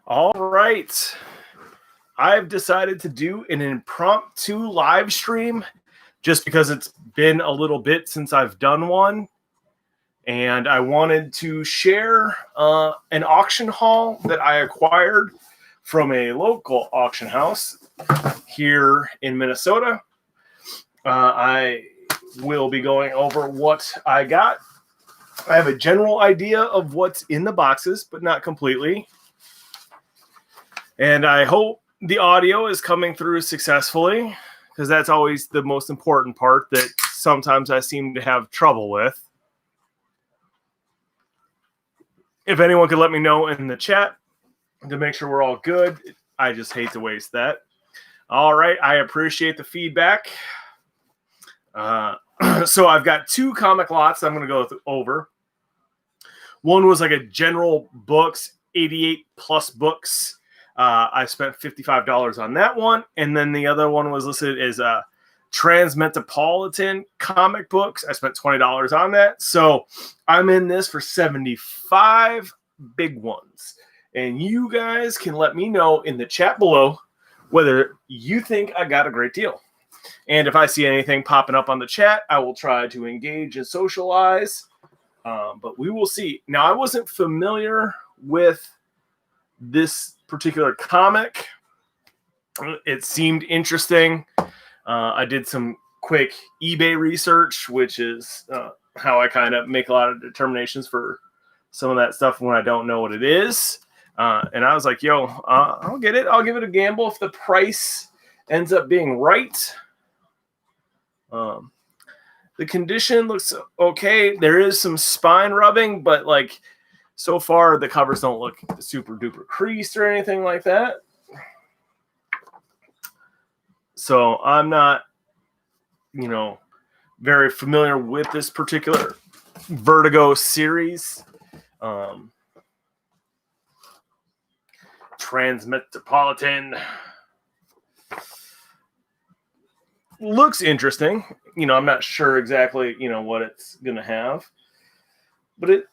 All right. I've decided to do an impromptu live stream just because it's been a little bit since I've done one. And I wanted to share an auction haul that I acquired from a local auction house here in Minnesota. I will be going over what I got. I have a general idea of what's in the boxes, but not completely. And I hope the audio is coming through successfully, because that's always the most important part that sometimes I seem to have trouble with. If anyone could let me know in the chat to make sure we're all good. I just hate to waste that. All right. I appreciate the feedback. So I've got two comic lots I'm going to go over. One was like a general books, 88 plus books. I spent $55 on that one. And then the other one was listed as Transmetropolitan comic books. I spent $20 on that. So I'm in this for 75 big ones. And you guys can let me know in the chat below whether you think I got a great deal. And if I see anything popping up on the chat, I will try to engage and socialize. But we will see. Now, I wasn't familiar with this particular comic. It seemed interesting. I did some quick eBay research, which is how I kind of make a lot of determinations for some of that stuff when I don't know what it is. And I was like, yo, I'll get it. I'll give it a gamble if the price ends up being right. The condition looks okay. There is some spine rubbing, but like so far the covers don't look super duper creased or anything like that. So I'm not, very familiar with this particular Vertigo series. Transmetropolitan looks interesting. I'm not sure exactly, what it's going to have. But it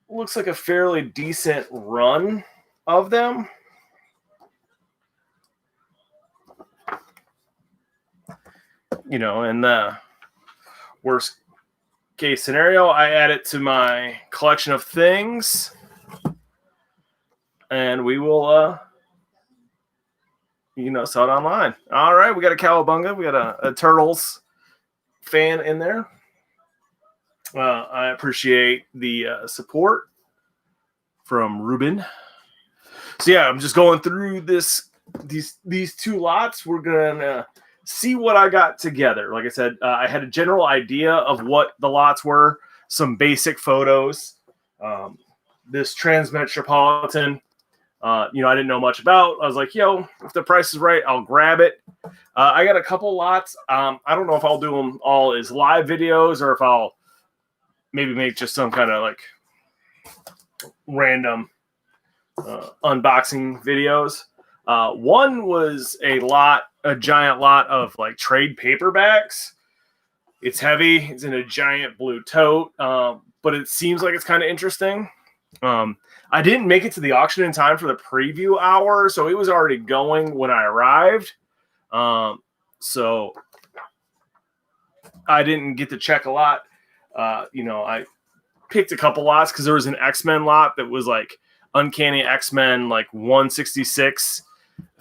looks like a fairly decent run of them. In the worst case scenario, I add it to my collection of things. And we will, sell it online. All right, we got a Cowabunga. We got a Turtles fan in there. I appreciate the support from Ruben. So yeah, I'm just going through these two lots. We're gonna see what I got together. Like I said, I had a general idea of what the lots were, some basic photos. This Transmetropolitan, I didn't know much about. I was like, yo, if the price is right, I'll grab it. I got a couple lots. I don't know if I'll do them all as live videos or if I'll maybe make just some kind of like random unboxing videos. One was a giant lot of like trade paperbacks. It's heavy. It's in a giant blue tote, but it seems like it's kind of interesting. I didn't make it to the auction in time for the preview hour, so it was already going when I arrived. So I didn't get to check a lot. I picked a couple lots because there was an X-Men lot that was like Uncanny X-Men, like 166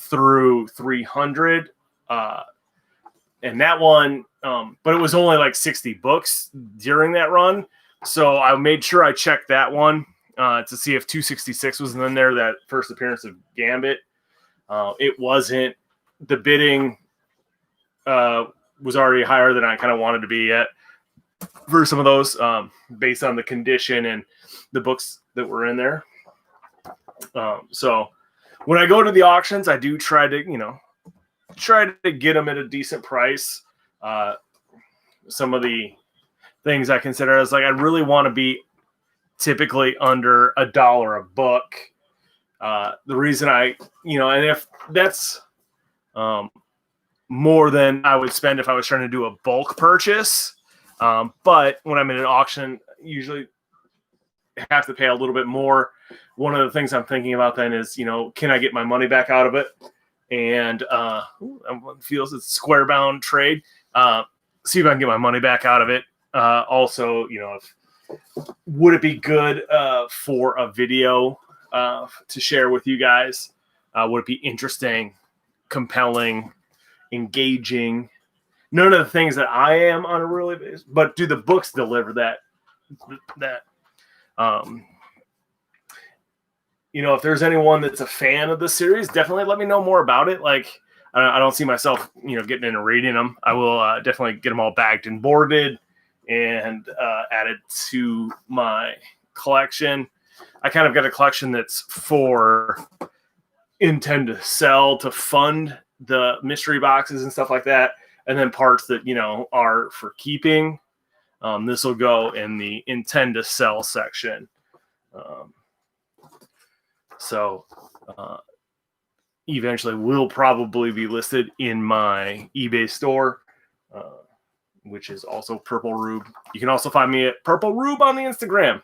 through 300. And that one, but it was only like 60 books during that run. So I made sure I checked that one to see if 266 was in there, that first appearance of Gambit. It wasn't. The bidding was already higher than I kind of wanted to be at for some of those, based on the condition and the books that were in there. So when I go to the auctions, I do try to get them at a decent price. Some of the things I consider as like, I really want to be typically under $1 a book. The reason and if that's more than I would spend if I was trying to do a bulk purchase. But when I'm in an auction, usually have to pay a little bit more, one of the things I'm thinking about then is, can I get my money back out of it? And feels it's square bound trade. See if I can get my money back out of it. Also, would it be good for a video to share with you guys? Would it be interesting, compelling, engaging? None of the things that I am on a really basis, but do the books deliver that? If there's anyone that's a fan of the series, definitely let me know more about it. Like, I don't see myself, getting into reading them. I will definitely get them all bagged and boarded and added to my collection. I kind of got a collection that's intend to sell to fund the mystery boxes and stuff like that. And then parts that, are for keeping. This will go in the intend to sell section. So eventually will probably be listed in my eBay store, which is also Purple Rube. You can also find me at Purple Rube on the Instagram.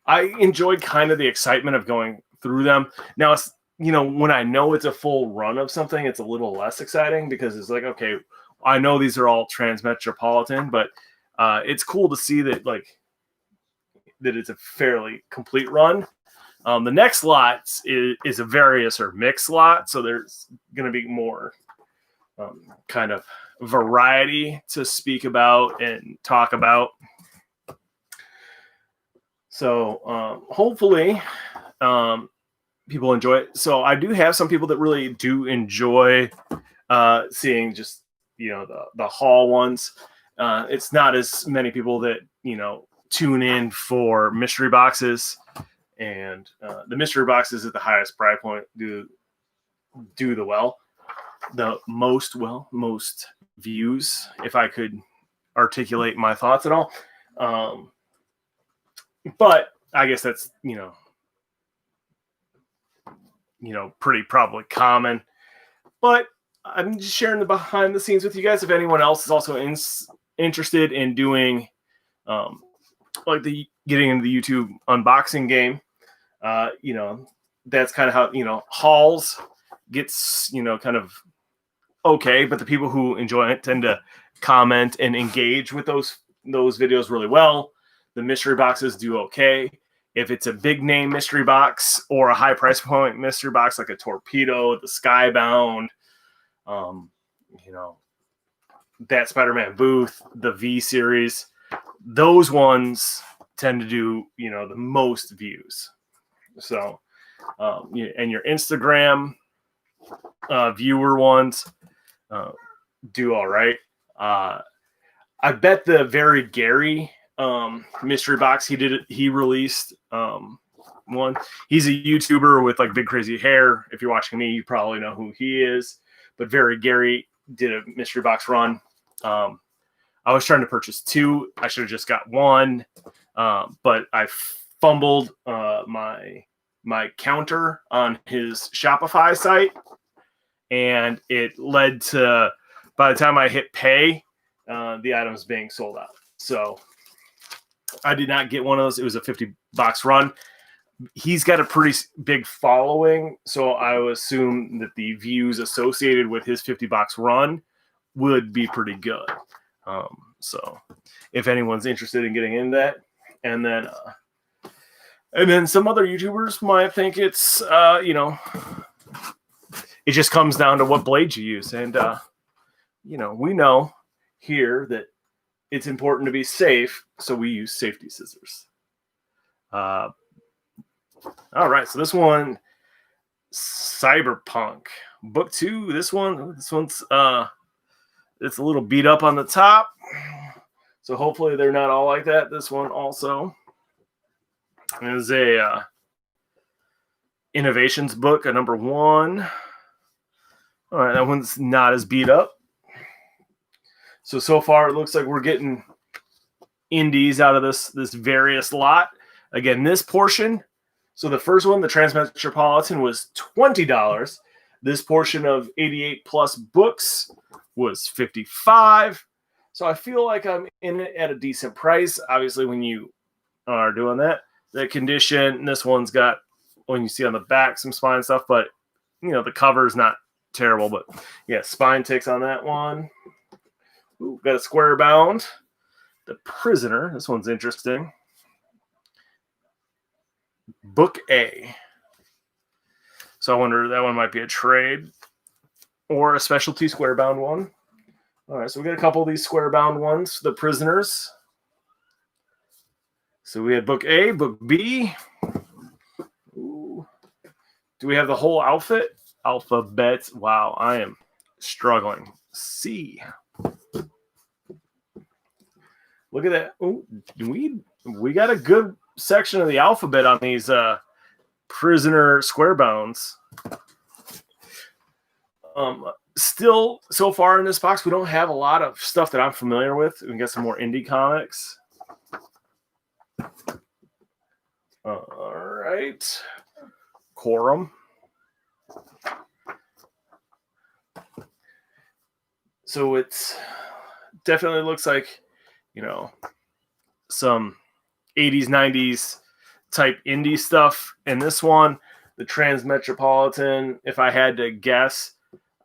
I enjoyed kind of the excitement of going through them. Now, it's, when I know it's a full run of something, it's a little less exciting because it's like, okay, I know these are all Transmetropolitan, but it's cool to see that that it's a fairly complete run. The next lot is a various or mixed lot, so there's going to be more kind of variety to speak about and talk about. So hopefully people enjoy it. So I do have some people that really do enjoy seeing just the haul ones. It's not as many people that tune in for mystery boxes, and the mystery boxes at the highest price point do the most views, if I could articulate my thoughts at all. But I guess that's pretty probably common. But I'm just sharing the behind the scenes with you guys. If anyone else is also interested in doing getting into the YouTube unboxing game, that's kind of how hauls gets kind of okay, but the people who enjoy it tend to comment and engage with those videos really well. The mystery boxes do okay. If it's a big name mystery box or a high price point mystery box like a Torpedo, the Skybound, that Spider-Man Booth, the V series, those ones tend to do the most views. So and your Instagram viewer ones do all right. I bet the Very Gary mystery box he released one. He's a YouTuber with like big crazy hair. If you're watching me, you probably know who he is. But Very Gary did a mystery box run. I was trying to purchase two. I should have just got one, but I fumbled my counter on his Shopify site, and it led to, by the time I hit pay, the items being sold out. So I did not get one of those. It was a $50 run. He's got a pretty big following, so I would assume that the views associated with his $50 run would be pretty good. So if anyone's interested in getting into that, and then some other YouTubers might think it's it just comes down to what blades you use, and we know here that it's important to be safe, so we use safety scissors. All right, so this one, Cyberpunk Book 2. This one's it's a little beat up on the top, so hopefully they're not all like that. This one also is a innovations book, a number 1. All right, that one's not as beat up. So far it looks like we're getting indies out of this various lot. Again, this portion. So the first one, the Transmetropolitan, was $20. This portion of 88 plus books was $55. So I feel like I'm in it at a decent price. Obviously, when you are doing that, the condition, this one's got, when you see on the back, some spine stuff, but the cover's not terrible. But yeah, spine ticks on that one. Ooh, got a square bound. The Prisoner. This one's interesting. Book A. So I wonder, that one might be a trade or a specialty square bound one. All right, so we got a couple of these square bound ones, the Prisoners. So we had Book A, Book B. Ooh. Do we have the whole outfit? Alphabet. Wow, I am struggling. C. Look at that. Ooh, we got a good section of the alphabet on these Prisoner square bounds. Still, so far in this box, we don't have a lot of stuff that I'm familiar with. We can get some more indie comics. All right. Quorum. So it's definitely looks like, some 80s, 90s type indie stuff. And this one, the Transmetropolitan, if I had to guess,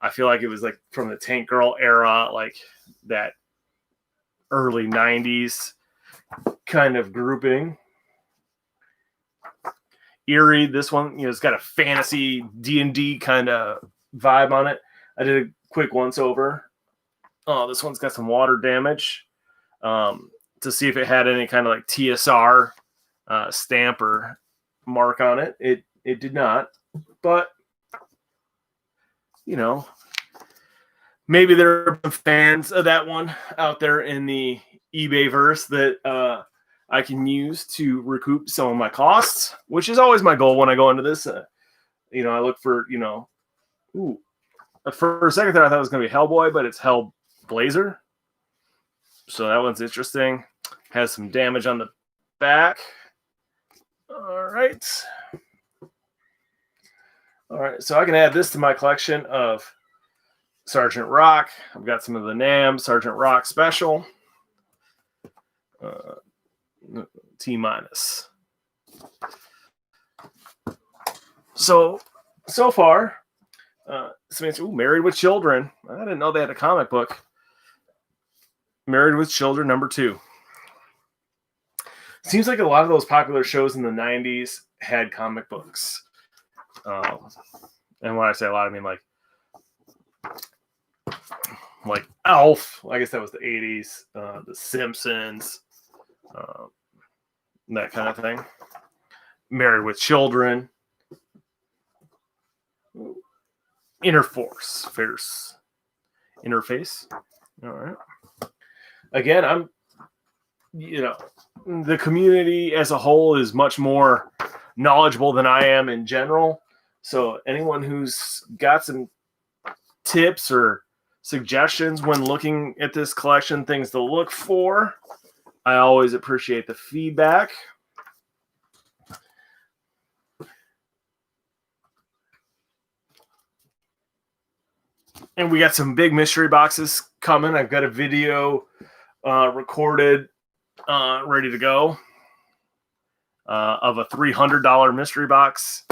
I feel like it was like from the Tank Girl era, like that early 90s kind of grouping. Eerie, this one, it's got a fantasy D&D kind of vibe on it. I did a quick once over. Oh, this one's got some water damage to see if it had any kind of like TSR stamp or mark on it. It did not, but maybe there are fans of that one out there in the eBay verse that I can use to recoup some of my costs, which is always my goal when I go into this. I look for, ooh, for a second there I thought it was going to be Hellboy, but it's Hellblazer. So that one's interesting. Has some damage on the back. All right. So I can add this to my collection of Sergeant Rock. I've got some of the NAMM Sergeant Rock special. T minus. So far, Married with Children. I didn't know they had a comic book. Married with Children #2. Seems like a lot of those popular shows in the 90s had comic books. And when I say a lot, I mean like Alf. I guess that was the 80s. The Simpsons. That kind of thing. Married with Children. Interface. All right. Again, I'm, the community as a whole is much more knowledgeable than I am in general. So anyone who's got some tips or suggestions when looking at this collection, things to look for, I always appreciate the feedback. And we got some big mystery boxes coming. I've got a video recorded, ready to go, of a $300 mystery box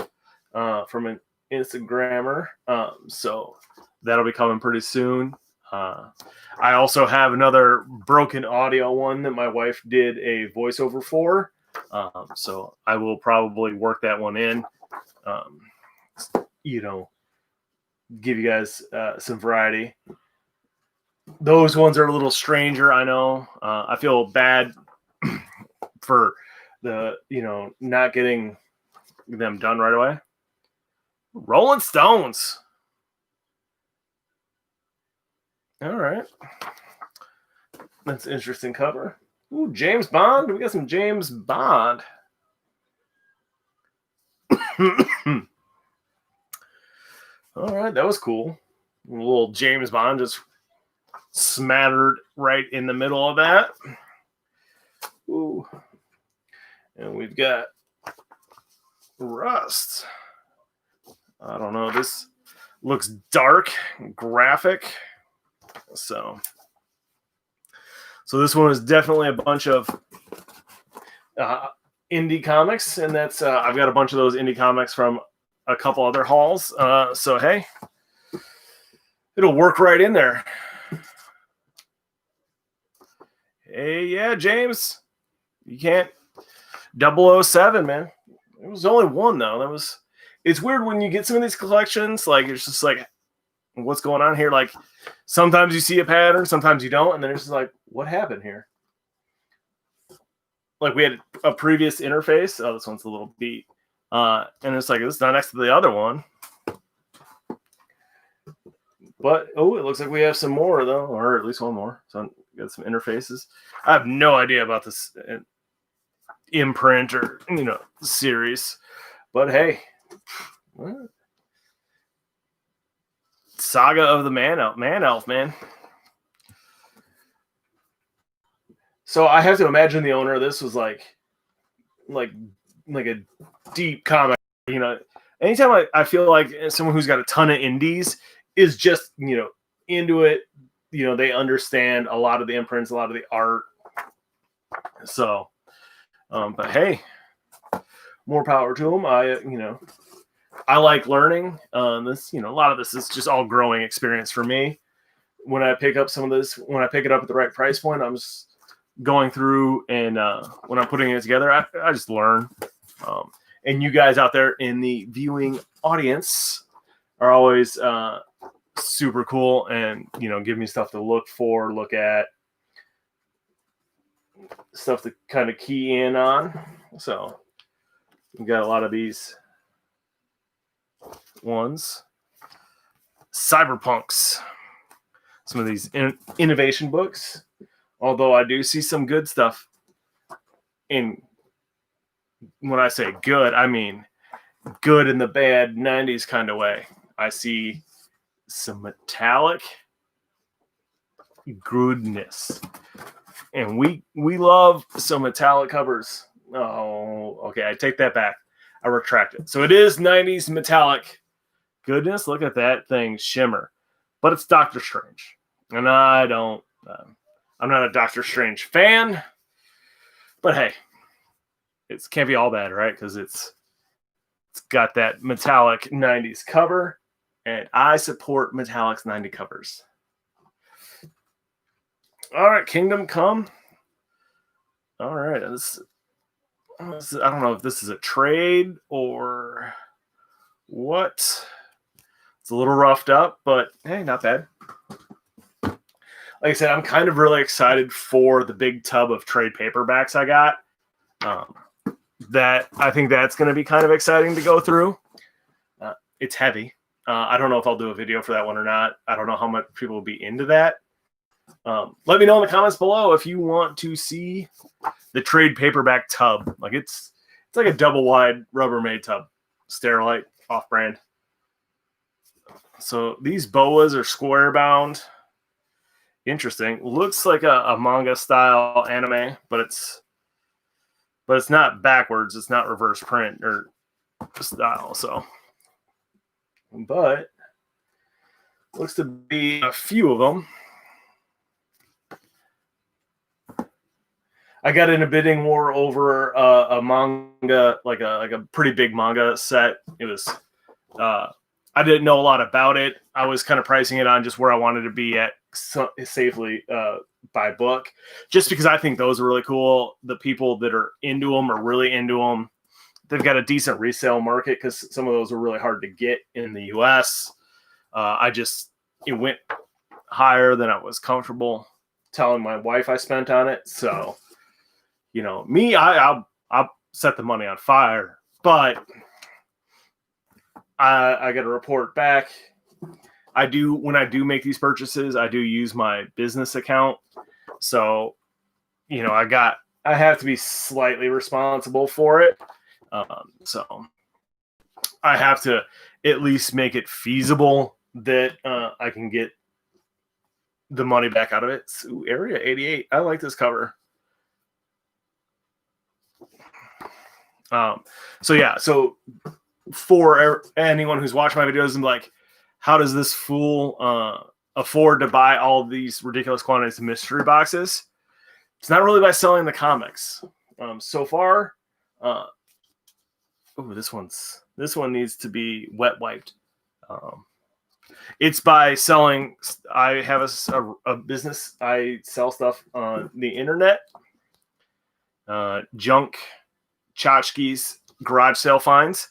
from an Instagrammer. So that'll be coming pretty soon. I also have another broken audio one that my wife did a voiceover for. So I will probably work that one in, give you guys some variety. Those ones are a little stranger, I know. I feel bad for the, not getting them done right away. Rolling Stones. All right. That's an interesting cover. Ooh, James Bond. We got some James Bond. All right, that was cool. A little James Bond just smattered right in the middle of that. Ooh. And we've got Rust. I don't know. This looks dark, graphic. So So this one is definitely a bunch of indie comics, and that's I've got a bunch of those indie comics from a couple other hauls. So hey, it'll work right in there. Hey, yeah, James, you can't 007, man. It was only one though. It's weird when you get some of these collections, like it's just like, what's going on here? Like sometimes you see a pattern, sometimes you don't, and then it's just like, what happened here? Like we had a previous interface. Oh, this one's a little beat. And it's like, it's not next to the other one. But, oh, it looks like we have some more, though, or at least one more. So we got some interfaces. I have no idea about this imprint or, series. But, hey. Saga of the Man Elf, man. So I have to imagine the owner of this was like a deep comic. Anytime I feel like someone who's got a ton of indies is just, into it, they understand a lot of the imprints, a lot of the art. So, but hey, more power to them. I like learning. This, a lot of this is just all growing experience for me. When I pick up some of this, when I pick it up at the right price point, I'm just going through and when I'm putting it together, I just learn. And you guys out there in the viewing audience are always super cool and, give me stuff to look at, stuff to kind of key in on. So we got a lot of these ones. Cyberpunks. Some of these innovation books. Although I do see some good stuff in, when I say good, I mean good in the bad 90s kind of way. I see some metallic goodness. And we love some metallic covers. Oh, okay. I take that back. I retract it. So it is 90s metallic goodness. Look at that thing shimmer. But it's Doctor Strange. And I don't... I'm not a Doctor Strange fan, but hey, it can't be all bad, right? Because it's got that metallic 90s cover, and I support metallics 90 covers. All right, Kingdom Come. All right, I don't know if this is a trade or what. It's a little roughed up, but hey, not bad. Like I said, I'm kind of really excited for the big tub of trade paperbacks I got. That I think that's going to be kind of exciting to go through. It's heavy. I don't know if I'll do a video for that one or not. I don't know how much people will be into that. Let me know in the comments below if you want to see the trade paperback tub. Like it's like a double wide Rubbermaid tub, Sterilite, off brand. So these boas are square bound. Interesting. Looks like a manga style anime, but it's not backwards. It's not reverse print or style. So, but looks to be a few of them. I got in a bidding war over a manga, like a pretty big manga set. It was, I didn't know a lot about it. I was kind of pricing it on just where I wanted to be at safely by book, just because I think those are really cool. The people that are into them are really into them. They've got a decent resale market because some of those are really hard to get in the US. It went higher than I was comfortable telling my wife I spent on it. So, me, I'll set the money on fire, but I got to report back. When I do make these purchases, I do use my business account. So, I have to be slightly responsible for it. So I have to at least make it feasible that I can get the money back out of it. So, Area 88. I like this cover. So for anyone who's watched my videos and like, how does this fool afford to buy all these ridiculous quantities of mystery boxes? It's not really by selling the comics. So far, this one needs to be wet wiped. It's by selling. I have a business. I sell stuff on the internet, junk, tchotchkes, garage sale finds,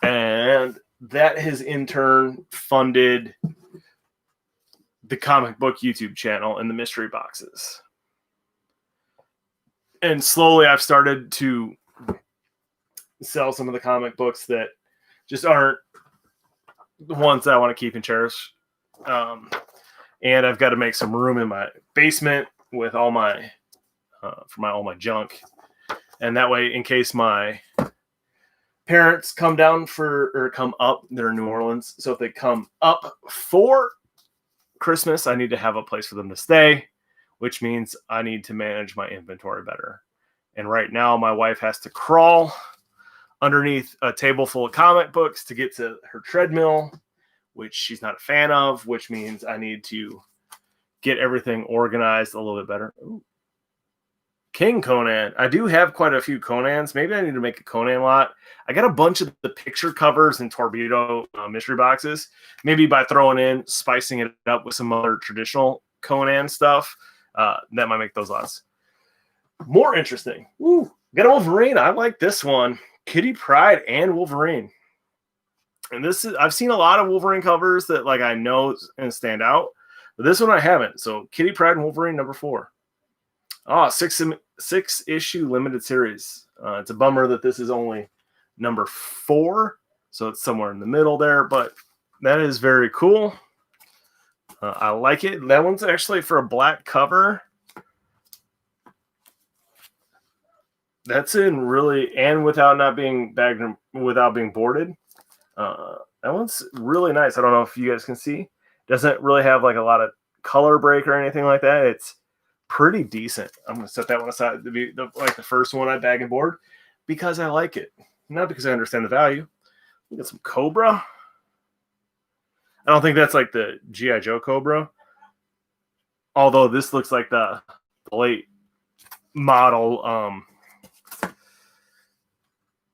and that has in turn funded the comic book YouTube channel and the mystery boxes. And slowly I've started to sell some of the comic books that just aren't the ones that I want to keep and cherish. And I've got to make some room in my basement with all my all my junk. And that way, in case my parents come up, they're in New Orleans. So if they come up for Christmas, I need to have a place for them to stay, which means I need to manage my inventory better. And right now, my wife has to crawl underneath a table full of comic books to get to her treadmill, which she's not a fan of, which means I need to get everything organized a little bit better. Ooh. King Conan. I do have quite a few Conans. Maybe I need to make a Conan lot. I got a bunch of the picture covers and Torpedo mystery boxes. Maybe by spicing it up with some other traditional Conan stuff, that might make those lots more interesting. Ooh, got a Wolverine. I like this one. Kitty Pryde and Wolverine. And I've seen a lot of Wolverine covers that like I know and stand out, but this one I haven't. So Kitty Pryde and Wolverine number 4. Oh, 6 issue limited series. It's a bummer that this is only number 4, so it's somewhere in the middle there, but that is very cool. I like it. That one's actually for a black cover. That's in really, and without being boarded. That one's really nice. I don't know if you guys can see. Doesn't really have like a lot of color break or anything like that. It's pretty decent. I'm gonna set that one aside to be the first one I bag and board because I like it, not because I understand the value. We got some Cobra. I don't think that's like the G.I. Joe Cobra, although this looks like the late model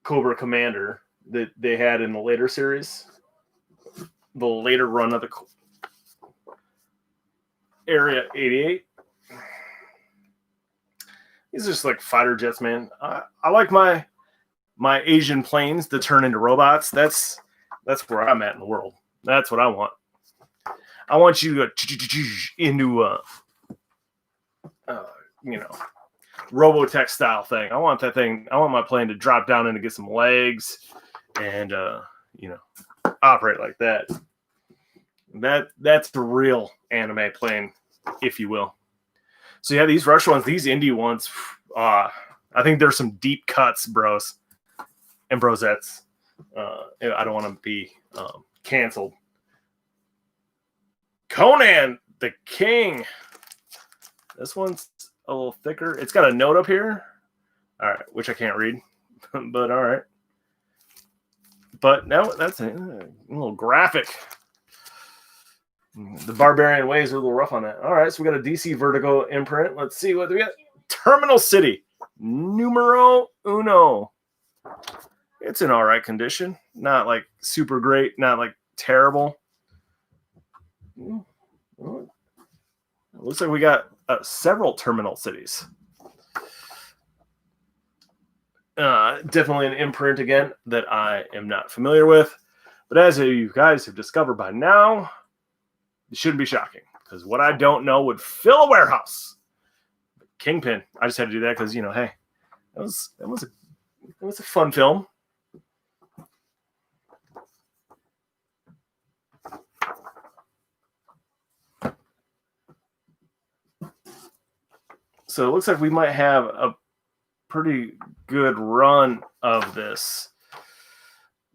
Cobra Commander that they had in the later series, the later run of the Area 88. These are just like fighter jets, man. I like my Asian planes to turn into robots. That's where I'm at in the world. That's what I want. I want you to go into Robotech style thing. I want that thing. I want my plane to drop down and to get some legs and operate like that. That's the real anime plane, if you will. So yeah, these Rush ones, these indie ones, I think there's some deep cuts, bros and brosettes. I don't want to be canceled. Conan the King. This one's a little thicker. It's got a note up here. All right, which I can't read, but all right. But now that's a little graphic. The Barbarian Ways are a little rough on that. All right, so we got a DC Vertigo imprint. Let's see what we got. Terminal City, numero uno. It's in all right condition. Not like super great, not like terrible. It looks like we got several Terminal Cities. Definitely an imprint again that I am not familiar with. But as you guys have discovered by now, it shouldn't be shocking because what I don't know would fill a warehouse. Kingpin. I just had to do that because, hey, that was a fun film. So it looks like we might have a pretty good run of this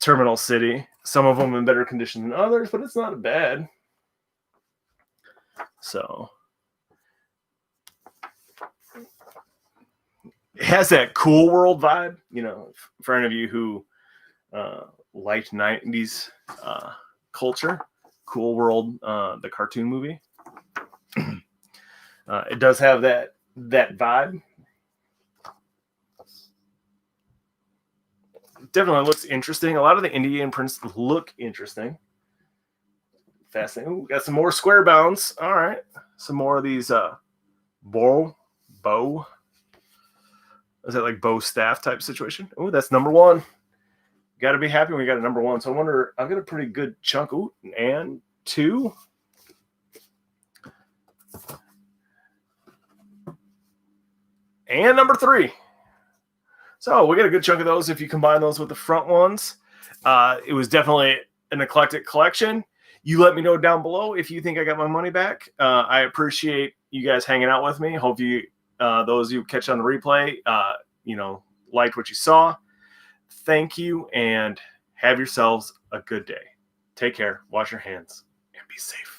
Terminal City. Some of them in better condition than others, but it's not bad. So it has that Cool World vibe, for any of you who liked 90s culture. Cool World, the cartoon movie. It does have that that vibe. Definitely looks interesting. A lot of the Indian prints look interesting. Fascinating. Ooh, got some more square bounds. All right. Some more of these bow. Is that like bow staff type situation? Oh, that's number one. Got to be happy when we got a number one. So I wonder, I've got a pretty good chunk. Ooh, and two. And number three. So we got a good chunk of those if you combine those with the front ones. It was definitely an eclectic collection. You let me know down below if you think I got my money back. I appreciate you guys hanging out with me. Hope you, those you catch on the replay, liked what you saw. Thank you, and have yourselves a good day. Take care. Wash your hands and be safe.